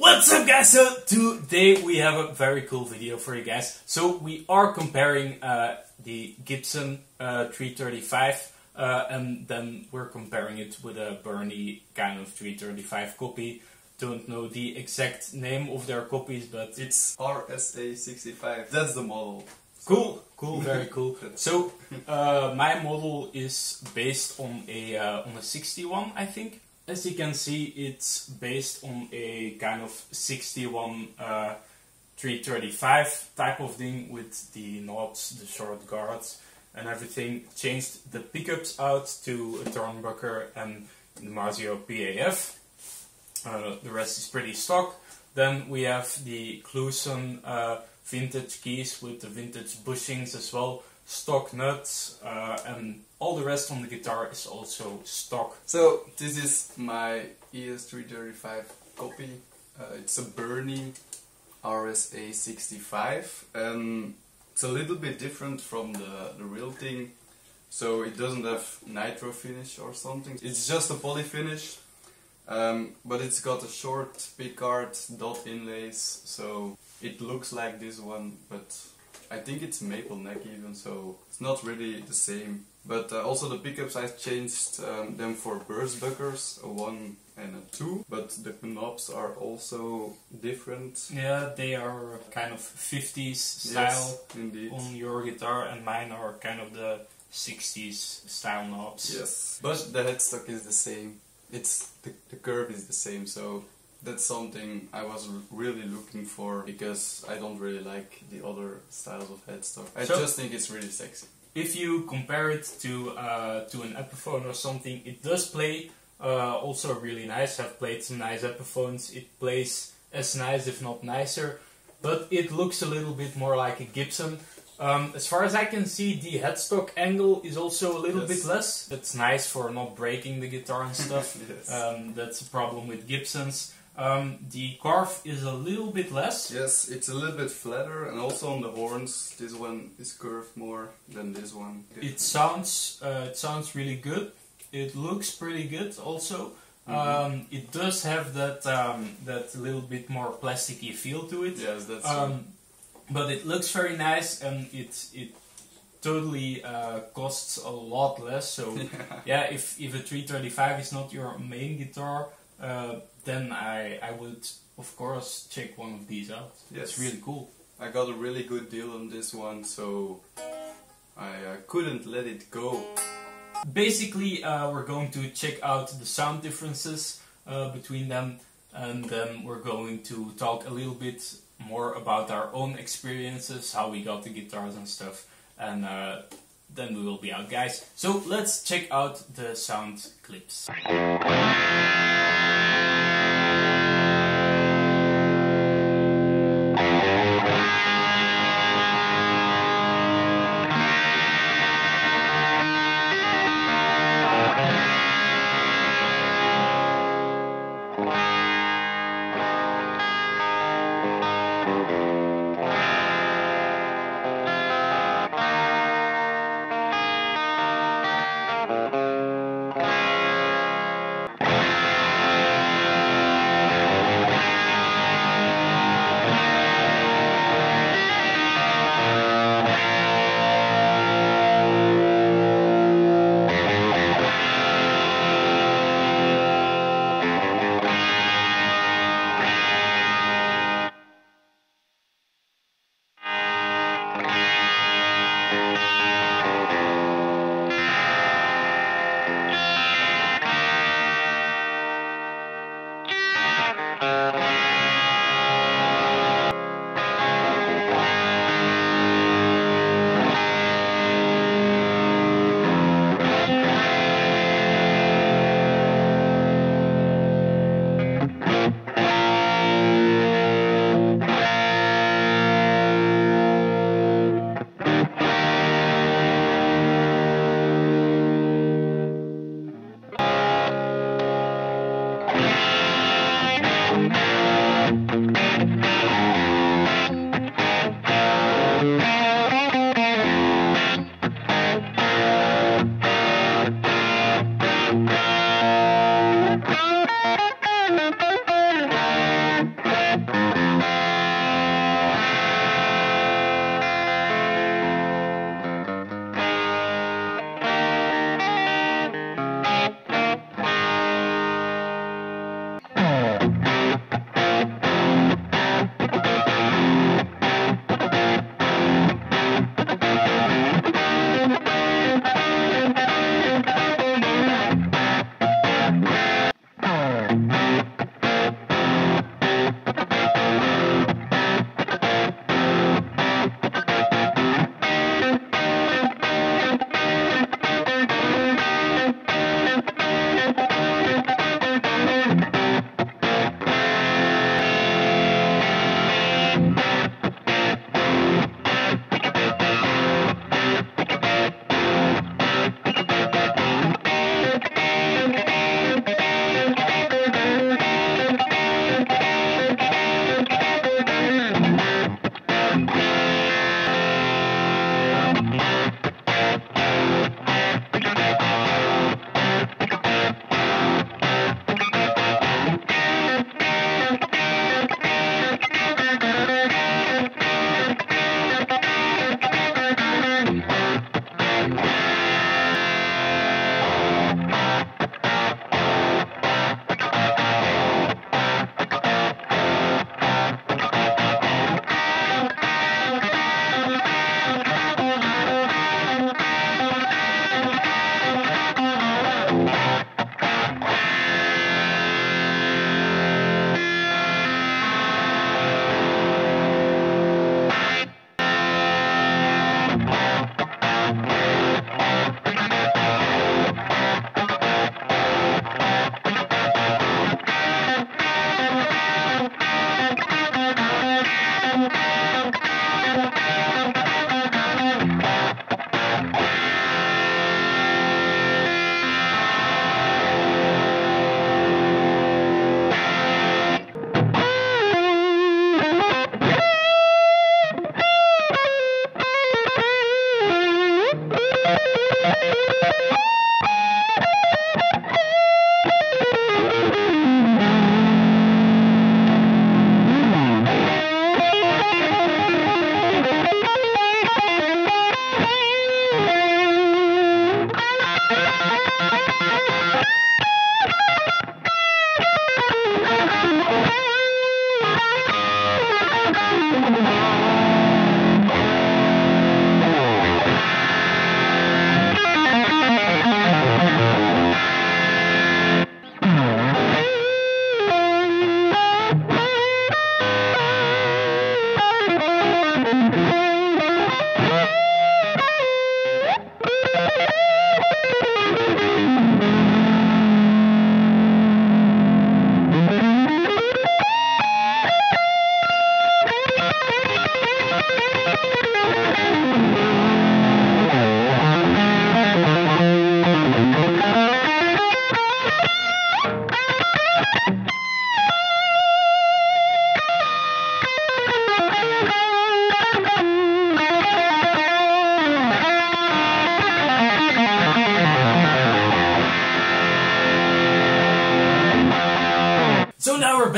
What's up guys, so today we have a very cool video for you guys. So we are comparing the GIBSON 335 and then we're comparing it with a BURNY kind of 335 copy. Don't know the exact name of their copies, but it's RSA-65, that's the model. Cool, very cool. So my model is based on a 61, I think. As you can see, it's based on a kind of 61 335 type of thing with the knobs, the short guards and everything. Changed the pickups out to a turnbuckle and the Marzio PAF. The rest is pretty stock. Then we have the GIBSON vintage keys with the vintage bushings as well, stock nuts, and all the rest on the guitar is also stock. So this is my ES-335 copy. It's a BURNY RSA-65. It's a little bit different from the real thing. So it doesn't have nitro finish or something. It's just a poly finish. But it's got a short pickguard, dot inlays, so it looks like this one, but I think it's maple neck even, so it's not really the same. But also the pickups, I changed them for burst buckers, a 1 and a 2, but the knobs are also different. Yeah, they are kind of 50s style, yes, indeed, on your guitar, and mine are kind of the 60s style knobs. Yes, but the headstock is the same. It's the curve is the same, so that's something I was really looking for, because I don't really like the other styles of headstock. I just think it's really sexy. If you compare it to an Epiphone or something, it does play also really nice. I've played some nice Epiphones. It plays as nice, if not nicer, but it looks a little bit more like a GIBSON. As far as I can see, the headstock angle is also a little bit less. That's nice for not breaking the guitar and stuff. Yes. That's a problem with GIBSONs. The carve is a little bit less. Yes, it's a little bit flatter, and also on the horns, this one is curved more than this one. It sounds really good. It looks pretty good also. It does have that that little bit more plasticky feel to it. Yes, that's but it looks very nice, and it totally costs a lot less. So yeah, if a 335 is not your main guitar, then I would of course check one of these out. Yes. It's really cool. I got a really good deal on this one, so I couldn't let it go. Basically, we're going to check out the sound differences between them, and then we're going to talk a little bit more about our own experiences, how we got the guitars and stuff, and then we will be out, guys. So let's check out the sound clips.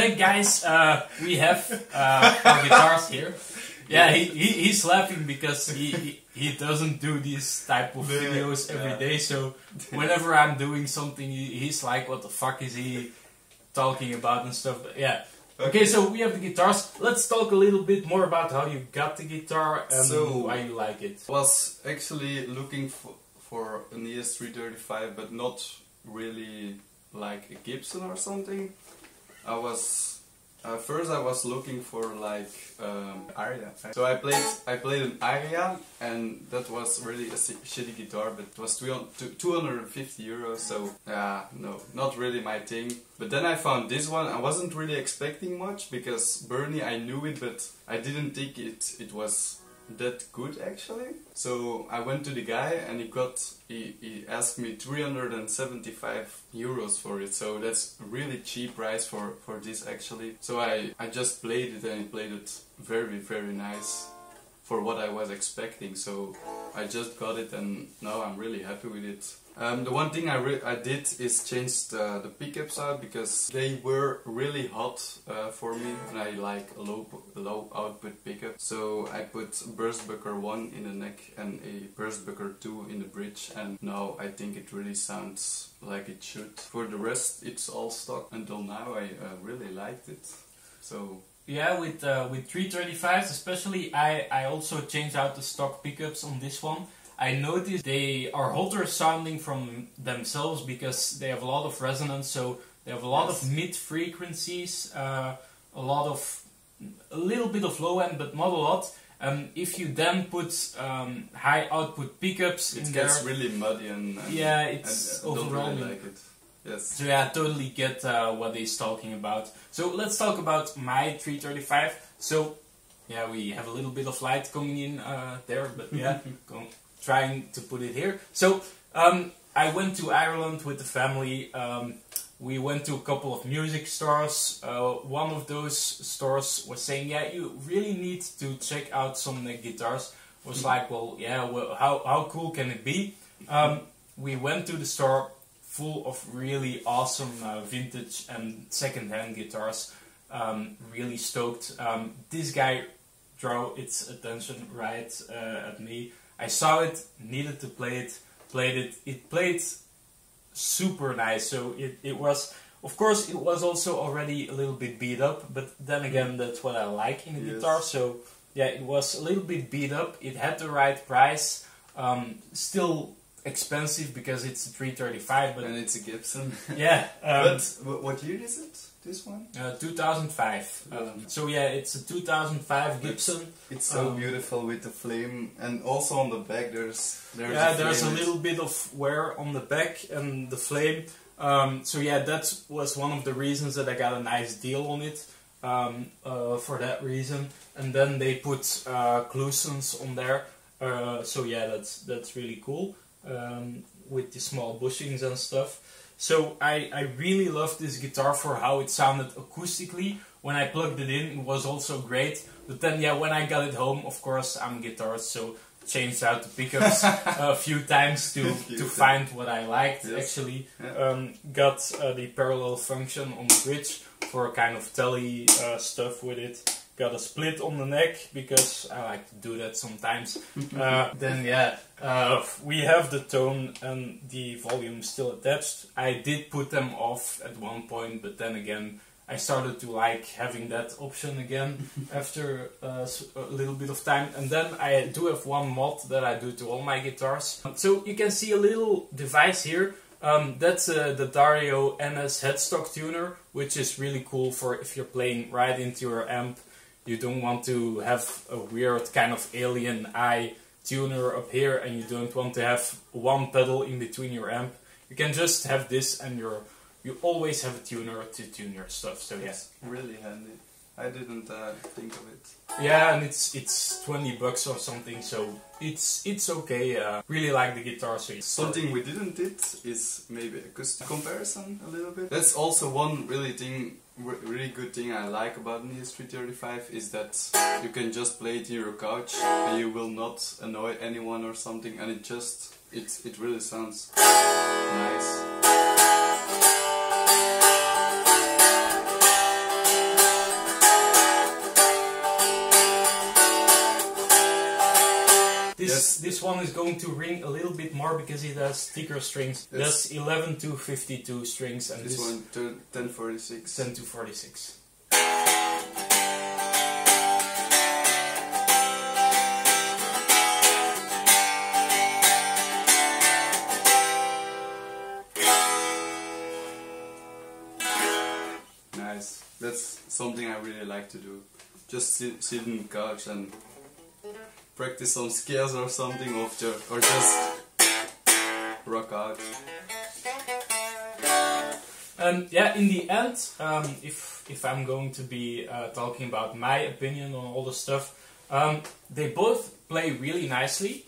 back, guys. We have our guitars here. Yeah, he's laughing because he doesn't do these type of videos every day. So whenever I'm doing something, he's like, "What the fuck is he talking about?" and stuff. But yeah. Okay, so we have the guitars. Let's talk a little bit more about how you got the guitar and why you like it. I was actually looking for an ES-335, but not really like a Gibson or something. I was first I was looking for like Aria. So I played an Aria, and that was really a shitty guitar, but it was 250 euros. So no, not really my thing. But then I found this one. I wasn't really expecting much because BURNY, I knew it, but I didn't think it was that good actually. So I went to the guy and he asked me 375 euros for it. So that's a really cheap price for this actually. So I just played it, and he played it very, very nice for what I was expecting. So I just got it, and now I'm really happy with it. The one thing I did is change the pickups out because they were really hot for me, and I like a low output pickup. So I put Burstbucker 1 in the neck and a Burstbucker 2 in the bridge, and now I think it really sounds like it should. For the rest, it's all stock. Until now, I really liked it. So yeah, with 335s especially, I also changed out the stock pickups on this one. I noticed they are hotter sounding from themselves because they have a lot of resonance, so they have a lot of mid frequencies, a little bit of low end, but not a lot. If you then put high output pickups in there, it gets really muddy and yeah, it's overwhelming. Don't really like it. Yes. So yeah, I totally get what he's talking about. So let's talk about my 335. So yeah, we have a little bit of light coming in there, but yeah, trying to put it here. So I went to Ireland with the family. We went to a couple of music stores. One of those stores was saying, yeah, you really need to check out some guitars. I was like, well, yeah, well, how cool can it be? We went to the store full of really awesome vintage and second-hand guitars. Really stoked. This guy drew its attention right at me. I saw it, needed to play it, played it. It played super nice. So it was, of course, it was also already a little bit beat up, but then again, that's what I like in a guitar. So yeah, it was a little bit beat up. It had the right price. Still expensive because it's a 335, but and it's a Gibson. Yeah. But what year is it? This one? 2005. So yeah, it's a 2005 Gibson. It's so beautiful with the flame, and also on the back there's a little bit of wear on the back and the flame. So yeah, that was one of the reasons that I got a nice deal on it. For that reason, and then they put Clusons on there. So yeah, that's really cool. With the small bushings and stuff. So I really love this guitar for how it sounded acoustically. When I plugged it in, it was also great. But then yeah, when I got it home, of course I'm a guitarist, so changed out the pickups a few times to find what I liked actually. Got the parallel function on the bridge for kind of telly stuff with it. Got a split on the neck because I like to do that sometimes. Then yeah, we have the tone and the volume still attached. I did put them off at one point, but then again I started to like having that option again after a little bit of time. And then I do have one mod that I do to all my guitars. So you can see a little device here. That's the Dario NS Headstock Tuner, which is really cool for if you're playing right into your amp. You don't want to have a weird kind of alien eye tuner up here, and you don't want to have one pedal in between your amp. You can just have this, and you always have a tuner to tune your stuff. So yeah, it's really handy. I didn't think of it. Yeah, and it's 20 bucks or something, so it's okay. Really like the guitar. So something we didn't did is maybe acoustic comparison a little bit. That's also one really good thing I like about an ES-335 is that you can just play it in your couch and you will not annoy anyone or something, and it really sounds nice. this one is going to ring a little bit more because it has thicker strings. Yes. That's 11 to 52 strings, and This one 1046. 10 to 46. Nice. That's something I really like to do. Just sit on the couch and practice some scales or something, or just rock out. And yeah, in the end, if I'm going to be talking about my opinion on all the stuff, they both play really nicely.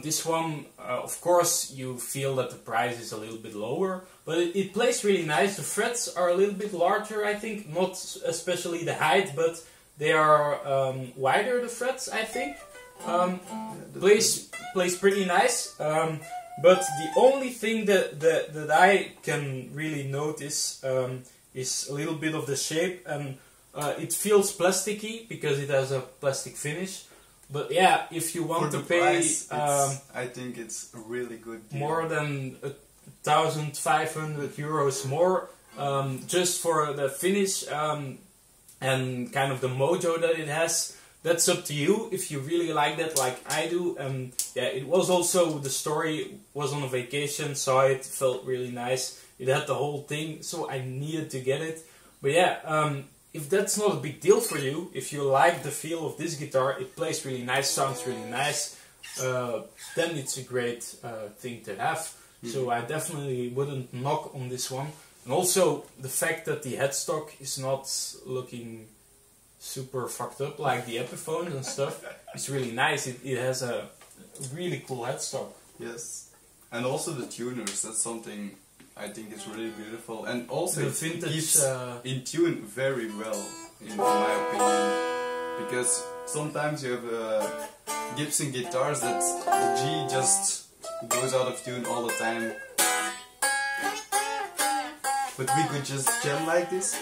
This one, of course, you feel that the price is a little bit lower, but it plays really nice. The frets are a little bit larger, I think, not especially the height, but they are wider, the frets, I think. Plays pretty nice. But the only thing that I can really notice is a little bit of the shape, and it feels plasticky because it has a plastic finish. But yeah, if you want to pay, price, I think it's a really good deal. More than 1,500 euros more just for the finish and kind of the mojo that it has. That's up to you if you really like that, like I do. Yeah, it was also, the story was on a vacation, saw it, felt really nice. It had the whole thing, so I needed to get it. But yeah, if that's not a big deal for you, if you like the feel of this guitar, it plays really nice, sounds really nice, then it's a great thing to have. Mm-hmm. So I definitely wouldn't knock on this one. And also the fact that the headstock is not looking super fucked up like the Epiphones and stuff. It's really nice. It has a really cool headstock. Yes, and also the tuners. That's something I think is really beautiful, and also the it vintage keeps in tune very well, in my opinion. Because sometimes you have Gibson guitars that the G just goes out of tune all the time. But we could just jam like this.